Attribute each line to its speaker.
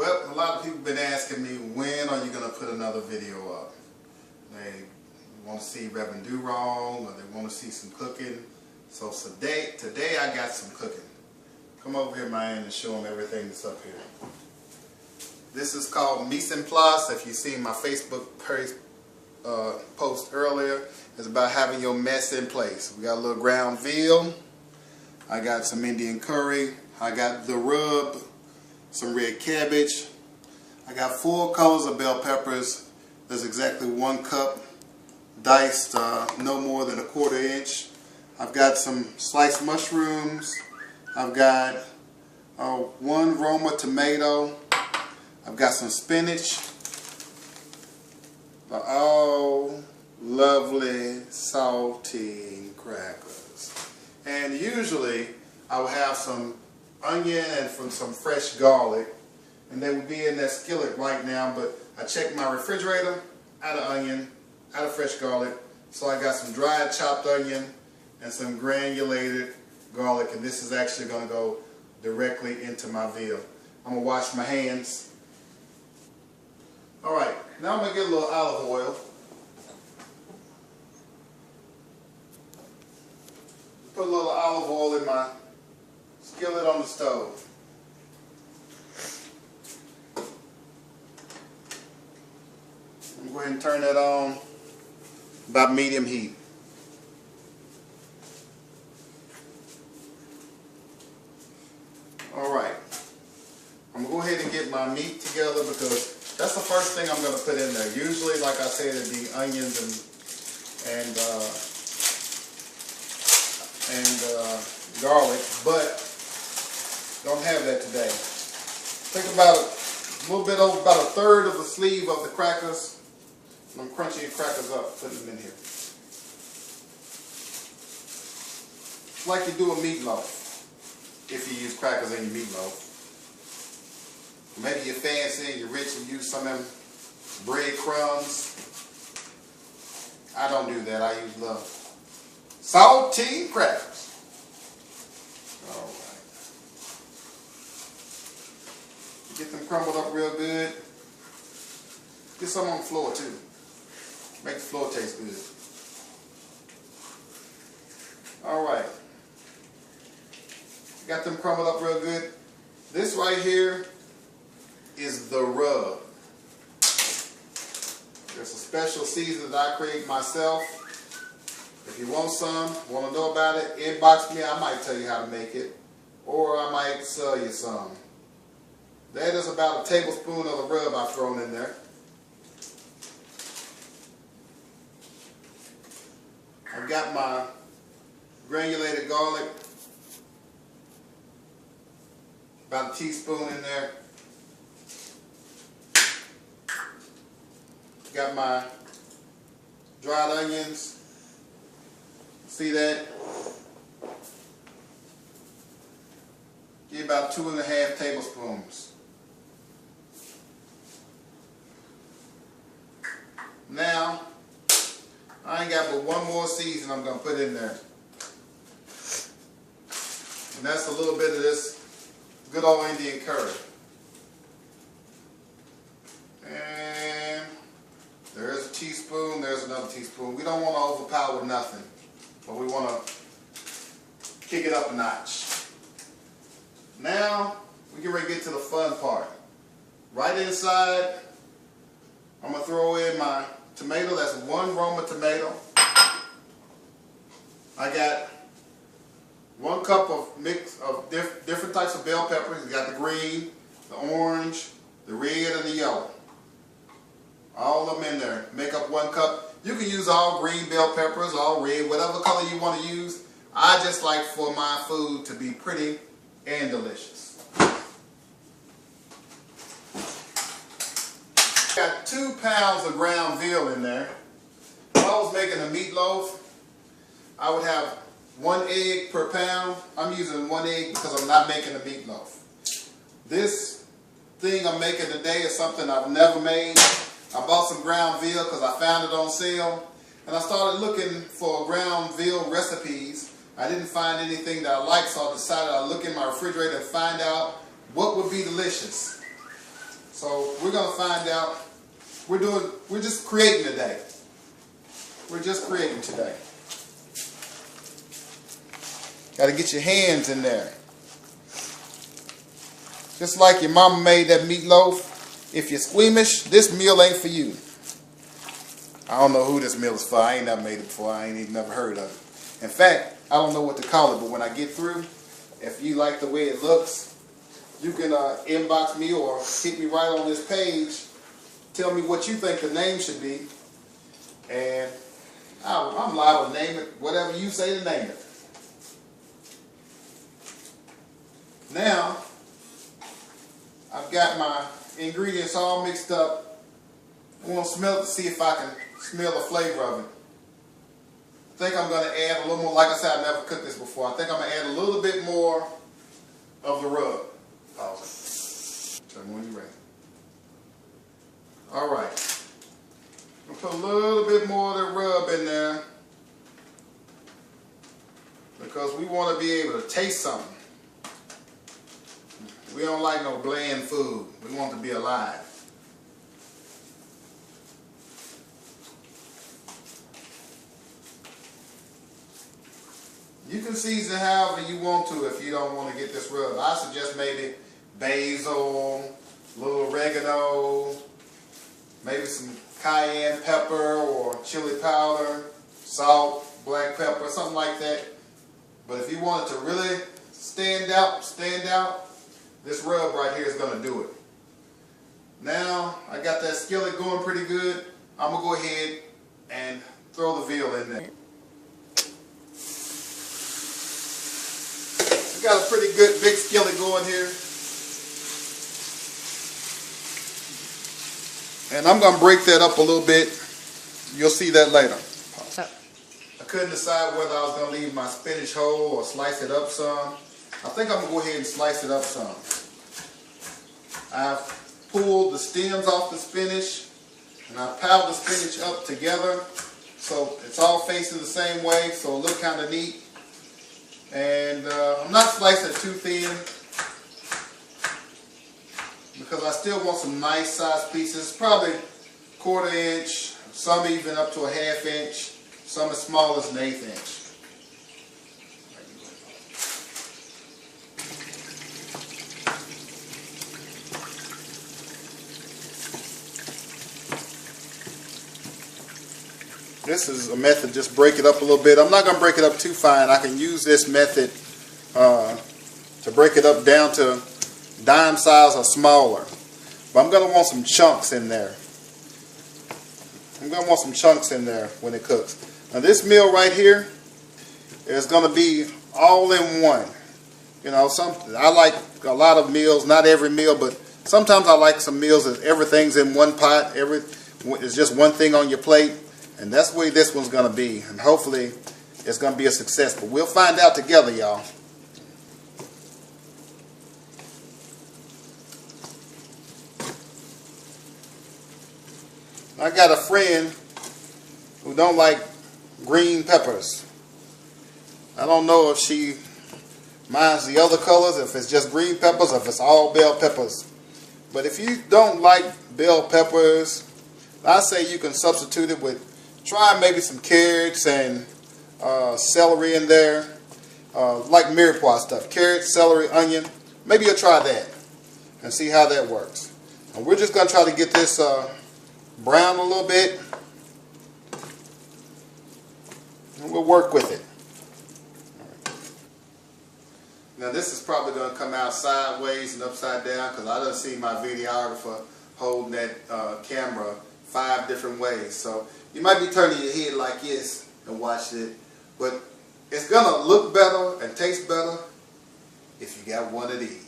Speaker 1: Well, a lot of people have been asking me, when are you going to put another video up? They want to see Reverend Do-Wrong, or they want to see some cooking. So today I got some cooking. Come over here, man, and show them everything that's up here. This is called Mise en Place. If you've seen my Facebook post earlier, it's about having your mess in place. We got a little ground veal. I got some Indian curry. I got the rub, some red cabbage. I got 4 colors of bell peppers. There's exactly 1 cup, diced no more than 1/4 inch. I've got some sliced mushrooms. I've got 1 Roma tomato. I've got some spinach. All lovely salty crackers. And usually I will have some onion and some fresh garlic, and they would be in that skillet right now, but I checked my refrigerator, out of onion, out of fresh garlic, so I got some dried chopped onion and some granulated garlic, and this is actually going to go directly into my veal. I'm going to wash my hands. Alright, now I'm going to get a little olive oil. Put a little olive oil in my skillet on the stove. I'm going to go ahead and turn that on about medium heat. Alright, I'm going to go ahead and get my meat together because that's the first thing I'm going to put in there. Usually, like I said, it'd be onions and garlic, but don't have that today. Take about a little bit over about 1/3 of the sleeve of the crackers, and I'm crunching the crackers up, putting them in here. It's like you do a meatloaf, if you use crackers in your meatloaf. Maybe you're fancy and you're rich and use some of them bread crumbs. I don't do that. I use little saltine crackers. Alright. Get them crumbled up real good. Get some on the floor too. Make the floor taste good. Alright. Got them crumbled up real good. This right here is the rub. There's a special season that I create myself. If you want some, want to know about it, inbox me. I might tell you how to make it, or I might sell you some. That is about a tablespoon of the rub I've thrown in there. I've got my granulated garlic, about a teaspoon in there. Got my dried onions. See that? Give about 2½ tablespoons. Now, I ain't got but 1 more season I'm going to put in there. And that's a little bit of this good old Indian curry. And there's a teaspoon, there's another teaspoon. We don't want to overpower nothing, but we want to kick it up a notch. Now, we get ready to get to the fun part. Right inside, I'm going to throw in my tomato. That's 1 Roma tomato. I got 1 cup of mix of different types of bell peppers. You got the green, the orange, the red, and the yellow. All of them in there. Make up 1 cup. You can use all green bell peppers, all red, whatever color you want to use. I just like for my food to be pretty and delicious. Got 2 pounds of ground veal in there. If I was making a meatloaf, I would have 1 egg per pound. I'm using 1 egg because I'm not making a meatloaf. This thing I'm making today is something I've never made. I bought some ground veal because I found it on sale, and I started looking for ground veal recipes. I didn't find anything that I liked, so I decided I'd look in my refrigerator and find out what would be delicious. So we're gonna find out. We're just creating today. We're just creating today. Got to get your hands in there. Just like your mama made that meatloaf. If you're squeamish, this meal ain't for you. I don't know who this meal is for. I ain't never made it before. I ain't even never heard of it. In fact, I don't know what to call it, but when I get through, if you like the way it looks, you can inbox me or hit me right on this page. Tell me what you think the name should be. And I'm liable to name it whatever you say to name it. Now, I've got my ingredients all mixed up. I'm going to smell it to see if I can smell the flavor of it. I think I'm going to add a little more. Like I said, I've never cooked this before. I think I'm going to add a little bit more of the rub. Tell me when you're ready. All right. I'm going to put a little bit more of the rub in there because we want to be able to taste something. We don't like no bland food. We want to be alive. You can season however you want to if you don't want to get this rub. I suggest maybe basil, a little oregano, maybe some cayenne pepper or chili powder, salt, black pepper, something like that. But if you want it to really stand out, this rub right here is going to do it. Now, I got that skillet going pretty good. I'm going to go ahead and throw the veal in there. We got a pretty good big skillet going here. And I'm going to break that up a little bit. You'll see that later. I couldn't decide whether I was going to leave my spinach whole or slice it up some. I think I'm going to go ahead and slice it up some. I've pulled the stems off the spinach and I've piled the spinach up together so it's all facing the same way, so it looks kind of neat. And I'm not slicing it too thin because I still want some nice sized pieces, probably 1/4 inch, some even up to a 1/2 inch, some as small as an 1/8 inch. This is a method, just break it up a little bit. I'm not going to break it up too fine. I can use this method to break it up down to dime size or smaller. But I'm going to want some chunks in there. I'm going to want some chunks in there when it cooks. Now this meal right here is going to be all in one. You know, I like a lot of meals, not every meal, but sometimes I like some meals that everything's in one pot. It's just one thing on your plate. And that's the way this one's going to be. And hopefully it's going to be a success. But we'll find out together, y'all. I got a friend who don't like green peppers. I don't know if she minds the other colors, if it's just green peppers, or if it's all bell peppers. But if you don't like bell peppers, I say you can substitute it with, try maybe some carrots and celery in there, like mirepoix stuff. Carrots, celery, onion. Maybe you'll try that and see how that works. And we're just going to try to get this brown a little bit. And we'll work with it. Now this is probably going to come out sideways and upside down because I done seen my videographer holding that camera 5 different ways. So you might be turning your head like this and watch it, but it's going to look better and taste better if you got one of these.